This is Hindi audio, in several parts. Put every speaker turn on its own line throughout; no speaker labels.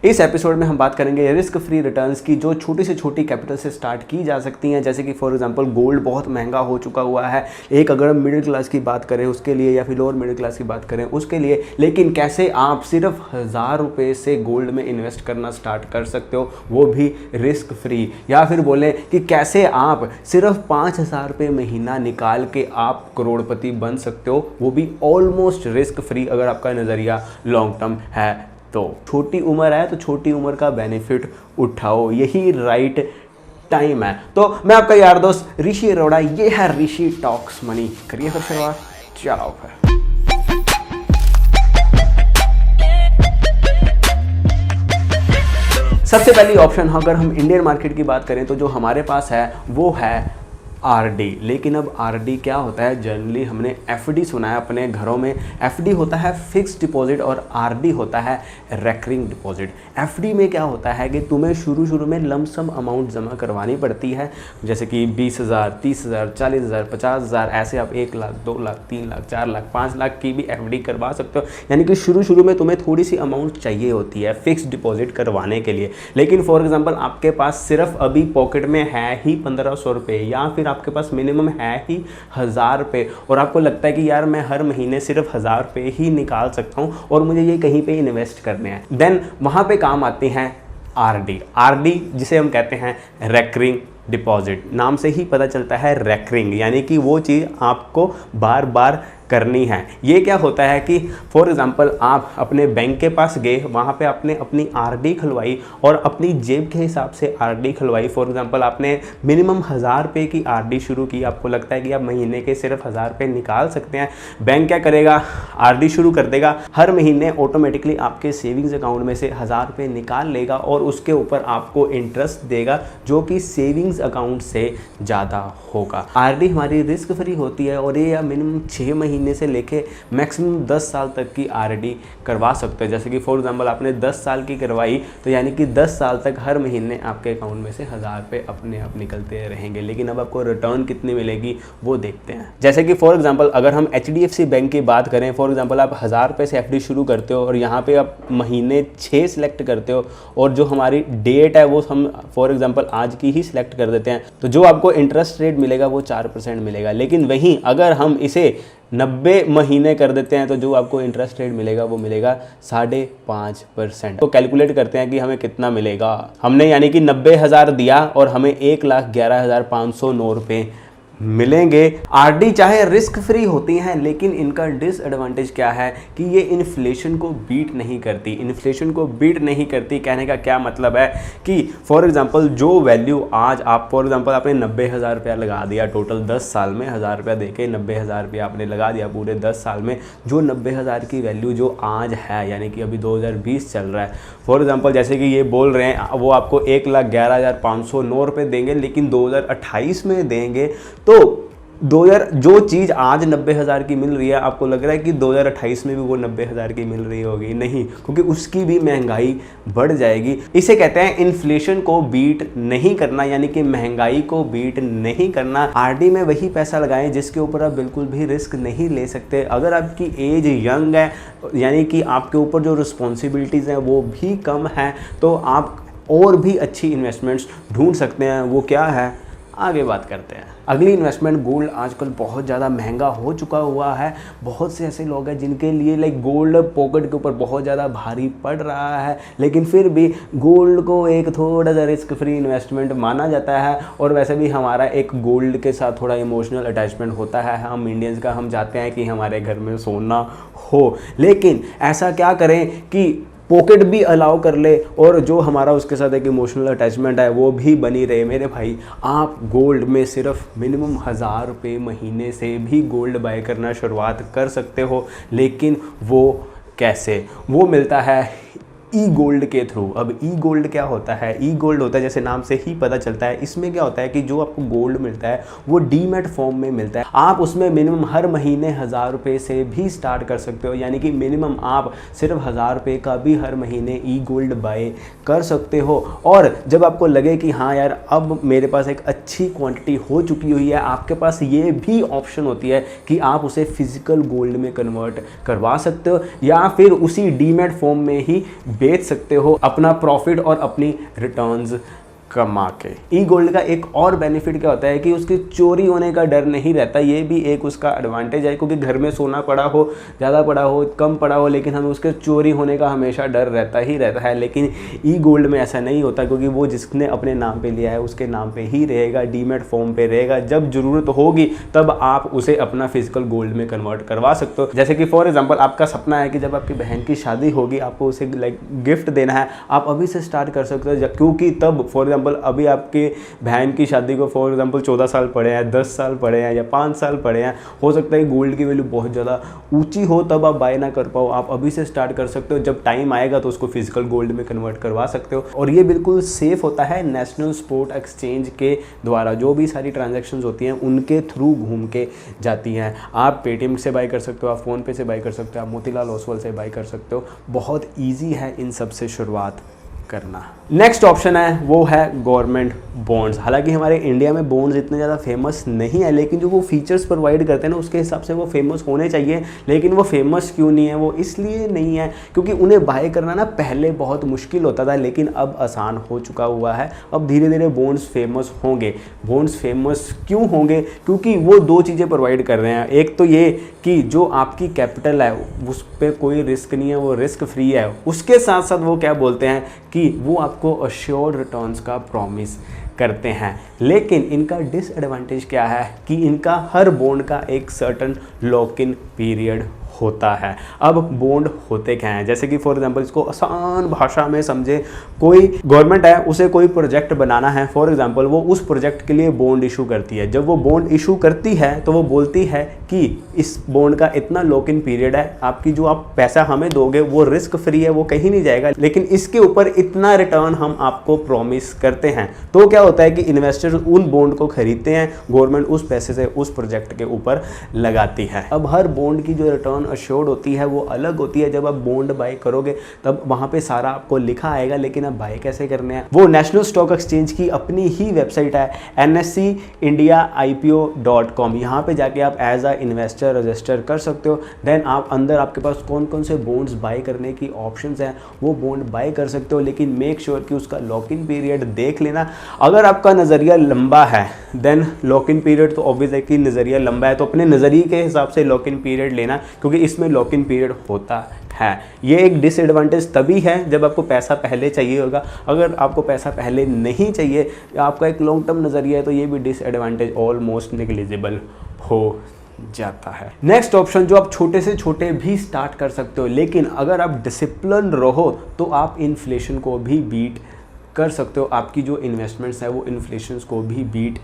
इस एपिसोड में हम बात करेंगे रिस्क फ्री रिटर्न्स की, जो छोटी से छोटी कैपिटल से स्टार्ट की जा सकती हैं। जैसे कि फॉर एग्जांपल गोल्ड बहुत महंगा हो चुका हुआ है, एक अगर हम मिडिल क्लास की बात करें उसके लिए, या फिर लोअर मिडिल क्लास की बात करें उसके लिए, लेकिन कैसे आप सिर्फ 1000 रुपये से गोल्ड में इन्वेस्ट करना स्टार्ट कर सकते हो, वो भी रिस्क फ्री। या फिर बोलें कि कैसे आप सिर्फ 5000 रुपये महीना निकाल के आप करोड़पति बन सकते हो, वो भी ऑलमोस्ट रिस्क फ्री अगर आपका नज़रिया लॉन्ग टर्म है। तो छोटी उम्र है तो छोटी उम्र का बेनिफिट उठाओ, यही राइट टाइम है। तो मैं आपका यार दोस्त ऋषि अरोड़ा, ये है ऋषि टॉक्स मनी। करिए फिर शुरुआत, चलो फिर। सबसे पहली ऑप्शन अगर हम इंडियन मार्केट की बात करें तो जो हमारे पास है वो है आरडी। लेकिन अब आरडी क्या होता है? जनरली हमने एफडी सुना है अपने घरों में। एफडी होता है फिक्स्ड डिपॉजिट और आरडी होता है रेकरिंग डिपॉजिट। एफडी में क्या होता है कि तुम्हें शुरू में लमसम अमाउंट जमा करवानी पड़ती है, जैसे कि 20,000, 30,000, 40,000, 50,000, ऐसे आप 1 लाख, 2 लाख, 3 लाख, 4 लाख, 5 लाख की भी एफडी करवा सकते हो। यानी कि शुरू में तुम्हें थोड़ी सी अमाउंट चाहिए होती है फिक्स्ड डिपॉजिट करवाने के लिए। लेकिन फॉर एग्जाम्पल आपके पास सिर्फ अभी पॉकेट में है ही 1500 रुपये, या फिर आपके पास मिनिमम है ही 1000 रुपये, और आपको लगता है कि यार मैं हर महीने सिर्फ 1000 रुपये ही निकाल सकता हूँ और मुझे ये कहीं पे इन्वेस्ट करने हैं, देन वहाँ पे काम आती हैं आरडी। आरडी जिसे हम कहते हैं रेकरिंग डिपॉजिट, नाम से ही पता चलता है रेकरिंग, यानी कि वो चीज़ आपको बार बार करनी है। ये क्या होता है कि फॉर एग्जांपल आप अपने बैंक के पास गए, वहाँ पे आपने अपनी आरडी खुलवाई और अपनी जेब के हिसाब से आरडी खुलवाई। फॉर एग्जांपल आपने मिनिमम 1000 रुपये की आरडी शुरू की, आपको लगता है कि आप महीने के सिर्फ 1000 रुपये निकाल सकते हैं। बैंक क्या करेगा? आरडी शुरू कर देगा, हर महीने ऑटोमेटिकली आपके सेविंग्स अकाउंट में से 1000 रुपये निकाल लेगा और उसके ऊपर आपको इंटरेस्ट देगा, जो कि सेविंग्स अकाउंट से ज़्यादा होगा। आरडी हमारी रिस्क फ्री होती है और ये मिनिमम 6 महीने से लेके मैक्सिमम 10 साल तक की आरडी करवा सकते हैं। जैसे कि फॉर एग्जांपल आपने 10 साल की करवाई तो यानी कि 10 साल तक हर महीने आपके अकाउंट में से 1000 रुपये अपने आप निकलते रहेंगे। लेकिन अब आपको रिटर्न कितनी मिलेगी वो देखते हैं। जैसे कि फॉर एग्जांपल अगर हम HDFC बैंक की बात करें, फॉर एग्जांपल आप 1000 रुपये से एफडी शुरू करते हो और यहाँ पे आप महीने 6 सिलेक्ट करते हो और जो हमारी डेट है वो हम फॉर एग्जांपल आज की ही सिलेक्ट कर देते हैं, तो जो आपको इंटरेस्ट रेट मिलेगा वो 4% मिलेगा। लेकिन वहीं अगर हम इसे 90 महीने कर देते हैं तो जो आपको इंटरेस्ट रेट मिलेगा वो मिलेगा 5.5%। तो कैलकुलेट करते हैं कि हमें कितना मिलेगा। हमने यानी कि 90,000 दिया और हमें 1,11,509 रुपये मिलेंगे। आरडी चाहे रिस्क फ्री होती हैं, लेकिन इनका डिसएडवांटेज क्या है कि ये इन्फ्लेशन को बीट नहीं करती। इन्फ्लेशन को बीट नहीं करती कहने का क्या मतलब है कि फॉर एग्जांपल जो वैल्यू आज आप फॉर एग्जांपल आपने 90,000 रुपया लगा दिया टोटल 10 साल में, 1000 रुपया दे के 90,000 रुपया आपने लगा दिया पूरे 10 साल में, जो 90,000 की वैल्यू जो आज है, यानी कि अभी 2020 चल रहा है, फॉर एग्जांपल जैसे कि ये बोल रहे हैं वो आपको 1,11,509 रुपये देंगे, लेकिन 2028 में देंगे तो 2000 जो चीज़ आज 90,000 की मिल रही है आपको लग रहा है कि 2028 में भी वो 90,000 की मिल रही होगी? नहीं, क्योंकि उसकी भी महंगाई बढ़ जाएगी। इसे कहते हैं इन्फ्लेशन को बीट नहीं करना, यानी कि महंगाई को बीट नहीं करना। आरडी में वही पैसा लगाएं जिसके ऊपर आप बिल्कुल भी रिस्क नहीं ले सकते। अगर आपकी एज यंग है, यानी कि आपके ऊपर जो रिस्पॉन्सिबिलिटीज़ हैं वो भी कम है, तो आप और भी अच्छी इन्वेस्टमेंट्स ढूंढ सकते हैं। वो क्या है, आगे बात करते हैं। अगली इन्वेस्टमेंट, गोल्ड आजकल बहुत ज़्यादा महंगा हो चुका हुआ है। बहुत से ऐसे लोग हैं जिनके लिए लाइक गोल्ड पॉकेट के ऊपर बहुत ज़्यादा भारी पड़ रहा है, लेकिन फिर भी गोल्ड को एक थोड़ा सा रिस्क फ्री इन्वेस्टमेंट माना जाता है। और वैसे भी हमारा एक गोल्ड के साथ थोड़ा इमोशनल अटैचमेंट होता है। हम इंडियंस का, हम चाहते हैं कि हमारे घर में सोना हो, लेकिन ऐसा क्या करें कि पॉकेट भी अलाउ कर ले और जो हमारा उसके साथ एक इमोशनल अटैचमेंट है वो भी बनी रहे। मेरे भाई, आप गोल्ड में सिर्फ मिनिमम 1000 रुपये महीने से भी गोल्ड बाय करना शुरुआत कर सकते हो। लेकिन वो कैसे? वो मिलता है ई गोल्ड के थ्रू। अब ई गोल्ड क्या होता है? ई गोल्ड होता है, जैसे नाम से ही पता चलता है, इसमें क्या होता है कि जो आपको गोल्ड मिलता है वो डीमैट फॉर्म में मिलता है। आप उसमें मिनिमम हर महीने 1000 रुपये से भी स्टार्ट कर सकते हो, यानी कि मिनिमम आप सिर्फ 1000 रुपये का भी हर महीने ई गोल्ड बाय कर सकते हो। और जब आपको लगे कि हाँ यार अब मेरे पास एक अच्छी क्वांटिटी हो चुकी हुई है, आपके पास ये भी ऑप्शन होती है कि आप उसे फिजिकल गोल्ड में कन्वर्ट करवा सकते हो, या फिर उसी डीमैट फॉर्म में ही बेच सकते हो अपना प्रॉफिट और अपनी रिटर्न्स कमा के। ई गोल्ड का एक और बेनिफिट क्या होता है कि उसके चोरी होने का डर नहीं रहता। ये भी एक उसका एडवांटेज है, क्योंकि घर में सोना पड़ा हो, ज़्यादा पड़ा हो, कम पड़ा हो, लेकिन हमें उसके चोरी होने का हमेशा डर रहता ही रहता है। लेकिन ई गोल्ड में ऐसा नहीं होता, क्योंकि वो जिसने अपने नाम पे लिया है उसके नाम पे ही रहेगा, डीमेट फॉर्म पे रहेगा। जब ज़रूरत होगी तब आप उसे अपना फिजिकल गोल्ड में कन्वर्ट करवा सकते हो। जैसे कि फॉर एग्जाम्पल आपका सपना है कि जब आपकी बहन की शादी होगी आपको उसे लाइक गिफ्ट देना है, आप अभी से स्टार्ट कर सकते हो, क्योंकि तब फॉर अभी आपके बहन की शादी को फॉर एग्जांपल 14 साल पड़े हैं, 10 साल पड़े हैं या 5 साल पड़े हैं, हो सकता है गोल्ड की वैल्यू बहुत ज़्यादा ऊंची हो, तब आप बाय ना कर पाओ। आप अभी से स्टार्ट कर सकते हो, जब टाइम आएगा तो उसको फिजिकल गोल्ड में कन्वर्ट करवा सकते हो। और ये बिल्कुल सेफ होता है नेशनल स्पॉट एक्सचेंज के द्वारा। जो भी सारी ट्रांजेक्शन्स होती हैं उनके थ्रू घूम के जाती हैं। आप पेटीएम से बाय कर सकते हो, आप फ़ोन पे से बाय कर सकते हो, आप मोतीलाल ओसवाल से बाय कर सकते हो। बहुत ईजी है इन सब से शुरुआत करना। नेक्स्ट ऑप्शन है वो है गवर्नमेंट बॉन्ड्स। हालांकि हमारे इंडिया में बॉन्ड्स इतने ज़्यादा फेमस नहीं है, लेकिन जो वो फीचर्स प्रोवाइड करते हैं ना उसके हिसाब से वो फेमस होने चाहिए। लेकिन वो फेमस क्यों नहीं है? वो इसलिए नहीं है क्योंकि उन्हें बाय करना ना पहले बहुत मुश्किल होता था, लेकिन अब आसान हो चुका हुआ है। अब धीरे धीरे बॉन्ड्स फेमस होंगे। बॉन्ड्स फेमस क्यों होंगे? क्योंकि वो दो चीज़ें प्रोवाइड कर रहे हैं। एक तो ये कि जो आपकी कैपिटल है उस पर कोई रिस्क नहीं है, वो रिस्क फ्री है। उसके साथ साथ वो क्या बोलते हैं कि वो आपको अश्योर्ड रिटर्न्स का प्रॉमिस करते हैं। लेकिन इनका डिसएडवांटेज क्या है कि इनका हर बॉन्ड का एक सर्टन लॉक इन पीरियड होता है। अब बॉन्ड होते क्या हैं? जैसे कि फॉर एग्जांपल इसको आसान भाषा में समझे, कोई गवर्नमेंट है उसे कोई प्रोजेक्ट बनाना है, फॉर एग्जांपल वो उस प्रोजेक्ट के लिए बॉन्ड इशू करती है। जब वो बॉन्ड इशू करती है तो वो बोलती है कि इस बॉन्ड का इतना लॉक इन पीरियड है, आपकी जो आप पैसा हमें दोगे वो रिस्क फ्री है, वो कहीं नहीं जाएगा, लेकिन इसके ऊपर इतना रिटर्न हम आपको प्रॉमिस करते हैं। तो क्या होता है कि इन्वेस्टर उन बॉन्ड को खरीदते हैं, गवर्नमेंट उस पैसे से उस प्रोजेक्ट के ऊपर लगाती है। अब हर बॉन्ड की जो रिटर्न अश्योर्ड होती है वो अलग होती है। जब आप बॉन्ड बाय करोगे तब वहां पे सारा आपको लिखा आएगा, लेकिन आप बाय कैसे करने हैं वो नेशनल स्टॉक एक्सचेंज की अपनी ही वेबसाइट है NSE-INDIA-IPO.com। यहाँ पे जाके आप एज अ इन्वेस्टर रजिस्टर कर सकते हो। देन आप अंदर आपके पास कौन कौन से बॉन्ड्स बाय करने की ऑप्शंस हैं वो बॉन्ड बाय कर सकते हो, लेकिन मेक श्योर कि उसका लॉक इन पीरियड देख लेना। अगर आपका नज़रिया लंबा है देन लॉक इन पीरियड तो ऑब्वियस है कि नज़रिया लंबा है तो अपने नज़रिए के हिसाब से लॉक इन पीरियड लेना, क्योंकि इसमें लॉक इन पीरियड होता है। ये एक डिसएडवांटेज तभी है जब आपको पैसा पहले चाहिए होगा। अगर आपको पैसा पहले नहीं चाहिए या आपका एक लॉन्ग टर्म नज़रिया है तो ये भी डिसएडवांटेज ऑलमोस्ट नेग्लिजिबल हो जाता है। नेक्स्ट ऑप्शन जो आप छोटे से छोटे भी स्टार्ट कर सकते हो, लेकिन अगर आप डिसिप्लिन रहो तो आप इन्फ्लेशन को भी बीट कर सकते हो। आपकी जो इन्वेस्टमेंट्स है वो इन्फ्लेशन को भी बीट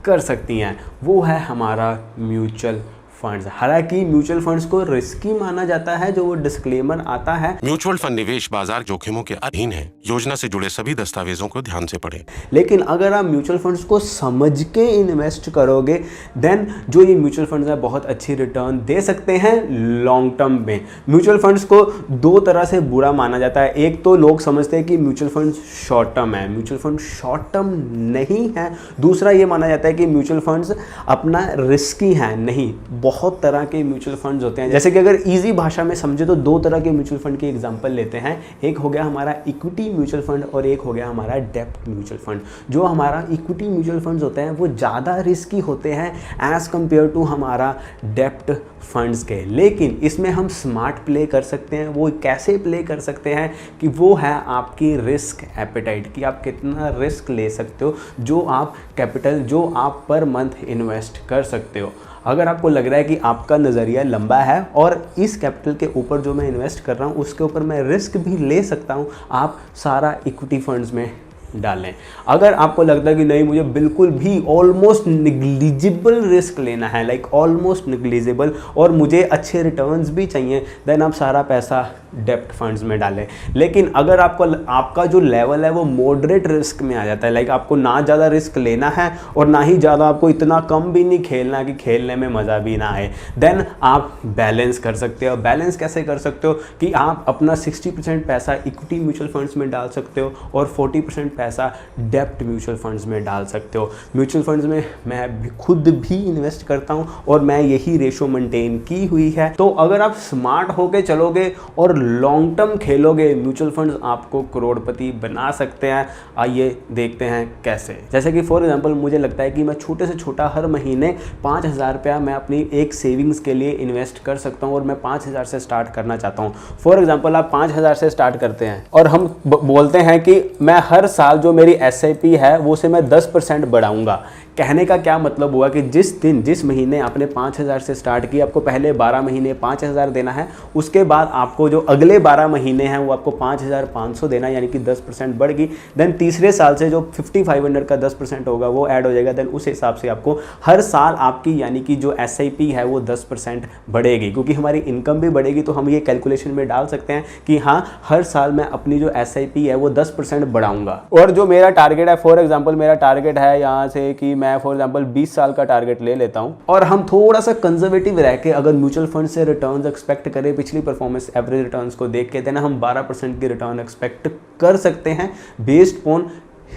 कर सकती हैं। वो है हमारा म्यूचुअल फंड्स। हालांकि म्यूचुअल फंड्स को रिस्की माना जाता है, जो वो डिस्क्लेमर आता है।
म्यूचुअल फंड निवेश बाजार जोखिमों के अधीन है। योजना से जुड़े सभी दस्तावेजों को ध्यान से पढ़ें।
लेकिन अगर आप म्यूचुअल फंड्स को समझ के इन्वेस्ट करोगे देन जो ये म्यूचुअल फंड्स हैं बहुत अच्छी रिटर्न दे सकते हैं लॉन्ग टर्म में। म्यूचुअल फंड्स को दो तरह से बुरा माना जाता है। एक तो लोग समझते हैं कि म्यूचुअल फंड्स शॉर्ट टर्म है, म्यूचुअल फंड शॉर्ट टर्म नहीं है। दूसरा ये माना जाता है कि म्यूचुअल फंड्स अपना रिस्की हैं। नहीं, बहुत तरह के म्यूचुअल फंड्स होते हैं। जैसे कि अगर इजी भाषा में समझे तो दो तरह के म्यूचुअल फंड की एग्जांपल लेते हैं। एक हो गया हमारा इक्विटी म्यूचुअल फंड और एक हो गया हमारा डेब्ट म्यूचुअल फंड। जो हमारा इक्विटी म्यूचुअल फंड्स होते हैं वो ज़्यादा रिस्की होते हैं एज कम्पेयर टू हमारा डेब्ट फंड्स के, लेकिन इसमें हम स्मार्ट प्ले कर सकते हैं। वो कैसे प्ले कर सकते हैं कि वो है आपकी रिस्क एपेटाइट, कि आप कितना रिस्क ले सकते हो, जो आप कैपिटल जो आप पर मंथ इन्वेस्ट कर सकते हो। अगर आपको लग रहा है कि आपका नज़रिया लंबा है और इस कैपिटल के ऊपर जो मैं इन्वेस्ट कर रहा हूँ उसके ऊपर मैं रिस्क भी ले सकता हूँ, आप सारा इक्विटी फंड्स में डालें। अगर आपको लगता है कि नहीं मुझे बिल्कुल भी ऑलमोस्ट निग्लिजिबल रिस्क लेना है, लाइक ऑलमोस्ट निग्लिजिबल, और मुझे अच्छे रिटर्न्स भी चाहिए, देन आप सारा पैसा डेब्ट फंड्स में डालें। लेकिन अगर आपका जो लेवल है वो मॉडरेट रिस्क में आ जाता है, लाइक आपको ना ज़्यादा रिस्क लेना है और ना ही ज़्यादा आपको इतना कम भी नहीं खेलना कि खेलने में मज़ा भी ना आए, देन आप बैलेंस कर सकते हो। बैलेंस कैसे कर सकते हो कि आप अपना 60% पैसा इक्विटी म्यूचुअल फंड्स में डाल सकते हो और 40% पैसा डेप्ट म्यूचुअल फंड्स में डाल सकते हो। म्यूचुअल फंड्स में मैं खुद भी इन्वेस्ट करता हूँ और मैं यही रेशो मेंटेन की हुई है। तो अगर आप स्मार्ट होके चलोगे और लॉन्ग टर्म खेलोगे, म्यूचुअल फंड्स आपको करोड़पति बना सकते हैं। आइए देखते हैं कैसे। जैसे कि फॉर एग्जांपल मुझे लगता है कि मैं छोटे से छोटा हर महीने 5,000 रुपया मैं अपनी एक सेविंग्स के लिए इन्वेस्ट कर सकता हूँ और मैं 5,000 से स्टार्ट करना चाहता हूँ। फॉर एग्जांपल आप 5,000 से स्टार्ट करते हैं और हम बोलते हैं कि मैं हर साल जो मेरी SIP है वो से मैं 10% बढ़ाऊंगा। कहने का क्या मतलब हुआ कि जिस महीने आपने 5,000 से स्टार्ट किया, आपको पहले 12 महीने 5,000 देना है, उसके बाद आपको जो अगले 12 महीने हैं वो आपको 5,500 देना है, यानी कि 10% बढ़ गई। देन तीसरे साल से जो 5,500 का 10% होगा वो ऐड हो जाएगा। देन उस हिसाब से आपको हर साल आपकी यानी कि जो SIP है वो 10% बढ़ेगी। क्योंकि हमारी इनकम भी बढ़ेगी तो हम ये कैलकुलेशन में डाल सकते हैं कि हाँ, हर साल मैं अपनी जो SIP है वो 10% बढ़ाऊंगा। और जो मेरा टारगेट है, फॉर एग्जाम्पल मेरा टारगेट है यहाँ से कि मैं फॉर एग्जांपल 20 साल का टारगेट ले लेता हूं और हम थोड़ा सा कंजर्वेटिव रह के अगर म्यूचुअल फंड से रिटर्न्स एक्सपेक्ट करें, पिछली परफॉर्मेंस एवरेज रिटर्न्स को देख के देना हम 12% की रिटर्न एक्सपेक्ट कर सकते हैं बेस्ड ऑन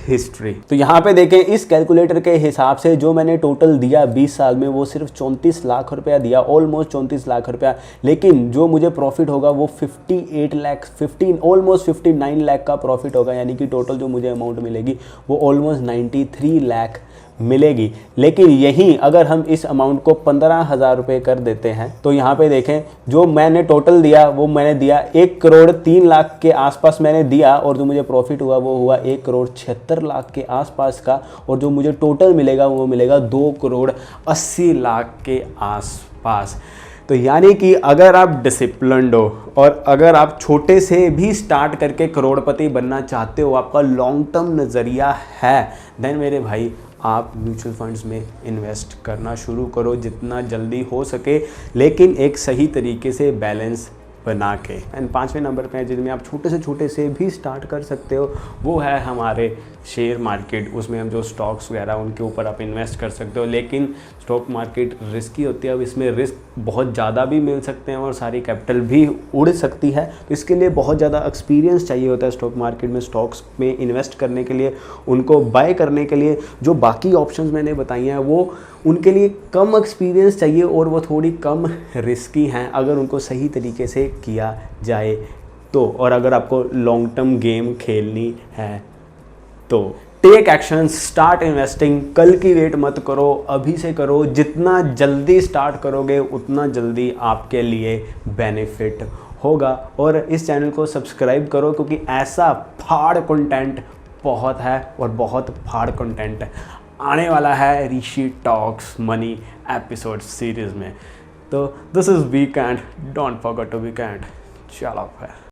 हिस्ट्री। तो यहाँ पे देखें, इस कैलकुलेटर के हिसाब से जो मैंने टोटल दिया 20 साल में वो सिर्फ 34 लाख रुपया दिया, ऑलमोस्ट 34 लाख रुपया। लेकिन जो मुझे प्रॉफिट होगा वो 58 लाख, ऑलमोस्ट 59 लाख का प्रॉफिट होगा। यानी कि टोटल जो मुझे अमाउंट मिलेगी वो ऑलमोस्ट 93 लाख मिलेगी। लेकिन यहीं अगर हम इस अमाउंट को 15,000 रुपये कर देते हैं तो यहाँ पे देखें, जो मैंने टोटल दिया वो मैंने दिया 1,03 लाख के आसपास मैंने दिया और जो मुझे प्रॉफिट हुआ वो हुआ 1,76 लाख के आसपास का। और जो मुझे टोटल मिलेगा वो मिलेगा 2,80 लाख के आसपास। तो यानी कि अगर आप डिसिप्लिन्ड हो और अगर आप छोटे से भी स्टार्ट करके करोड़पति बनना चाहते हो, आपका लॉन्ग टर्म नज़रिया है, देन मेरे भाई आप म्यूचुअल फंड्स में इन्वेस्ट करना शुरू करो जितना जल्दी हो सके, लेकिन एक सही तरीके से बैलेंस बना के। एंड 5वें नंबर पे जिनमें आप छोटे से छोटे से भी स्टार्ट कर सकते हो वो है हमारे शेयर मार्केट। उसमें हम जो स्टॉक्स वगैरह उनके ऊपर आप इन्वेस्ट कर सकते हो, लेकिन स्टॉक मार्केट रिस्की होती है। अब इसमें रिस्क बहुत ज़्यादा भी मिल सकते हैं और सारी कैपिटल भी उड़ सकती है। तो इसके लिए बहुत ज़्यादा एक्सपीरियंस चाहिए होता है स्टॉक मार्केट में, स्टॉक्स में इन्वेस्ट करने के लिए, उनको बाय करने के लिए। जो बाकी ऑप्शंस मैंने बताई हैं वो उनके लिए कम एक्सपीरियंस चाहिए और वो थोड़ी कम रिस्की हैं अगर उनको सही तरीके से किया जाए तो। और अगर आपको लॉन्ग टर्म गेम खेलनी है तो टेक एक्शन, स्टार्ट इन्वेस्टिंग। कल की वेट मत करो, अभी से करो। जितना जल्दी स्टार्ट करोगे उतना जल्दी आपके लिए बेनिफिट होगा। और इस चैनल को सब्सक्राइब करो क्योंकि ऐसा फाड़ कंटेंट बहुत है और बहुत फाड़ कंटेंट आने वाला है Rishi talks money episode series में। तो this is weekend, don't forget to weekend. चलो फिर।